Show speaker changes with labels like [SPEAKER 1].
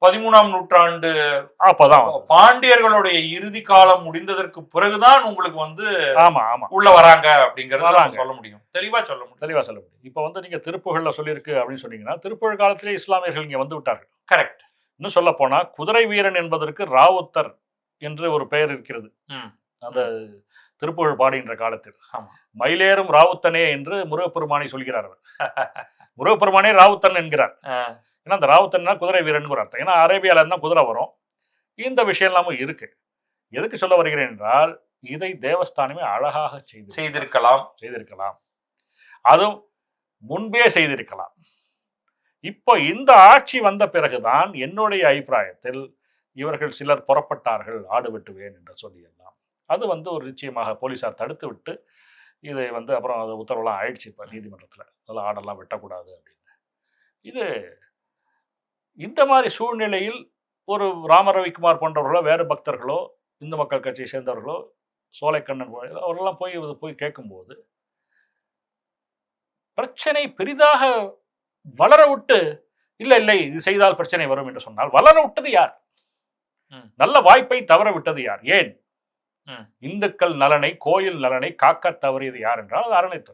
[SPEAKER 1] 13ஆம் நூற்றாண்டு
[SPEAKER 2] அப்பதான்
[SPEAKER 1] பாண்டியர்களுடைய இறுதி காலம் முடிந்ததற்கு பிறகுதான் உங்களுக்கு வந்து
[SPEAKER 2] ஆமா ஆமா
[SPEAKER 1] உள்ள வராங்க அப்படிங்கறத சொல்ல முடியும், தெளிவா சொல்ல முடியும்.
[SPEAKER 2] இப்ப நீங்க திருப்புகழ்ல சொல்லியிருக்கு அப்படின்னு சொன்னீங்கன்னா, திருப்புகழ் காலத்திலே இஸ்லாமியர்கள் இங்க வந்து விட்டார்கள்.
[SPEAKER 1] கரெக்ட்.
[SPEAKER 2] இன்னும் சொல்ல போனா குதிரை வீரன் என்பதற்கு ராவுத்தர் என்று ஒரு பெயர் இருக்கிறது அந்த திருப்புகழ் பாடுகின்ற காலத்தில். மயிலேறும் ராவுத்தனே என்று முருகப்பெருமானை சொல்கிறார். முருகப்பெருமானே ராவுத்தன் என்கிறார். ஏன்னா அந்த ராவுத்தன்னா குதிரை வீரன் அர்த்தம். ஏன்னா அரேபியால இருந்தா குதிரை வரும். இந்த விஷயம் எல்லாமும் இருக்கு. எதுக்கு சொல்ல வருகிறேன் என்றால், இதை தேவஸ்தானமே அழகாக செய்திருக்கலாம். அதுவும் முன்பே செய்திருக்கலாம். இப்போ இந்த ஆட்சி வந்த பிறகுதான் என்னுடைய அபிப்பிராயத்தில் இவர்கள் சிலர் புறப்பட்டார்கள், ஆடு வெட்டுவேன் என்று சொல்லியெல்லாம். அது ஒரு நிச்சயமாக போலீசார் தடுத்து விட்டு இதை அப்புறம் அது உத்தரவுலாம் ஆயிடுச்சு. இப்போ நீதிமன்றத்தில் அதெல்லாம் ஆடெல்லாம் வெட்டக்கூடாது அப்படின்னு. இது இந்த மாதிரி சூழ்நிலையில் ஒரு ராம ரவிக்குமார் போன்றவர்களோ வேறு பக்தர்களோ இந்து மக்கள் கட்சியை சேர்ந்தவர்களோ சோலைக்கண்ணன் அவரெல்லாம் போய் கேட்கும்போது பிரச்சனை பெரிதாக வளர விட்டு இல்லை இது செய்தால் பிரச்சனை வரும் என்று சொன்னால் வளர விட்டது யார்? நல்ல வாய்ப்பை தவற விட்டது யார்? ஏன் இந்துக்கள் நலனை, கோயில் நலனை காக்க தவறியது யார் என்றால் அது அறநிலைத்துறை.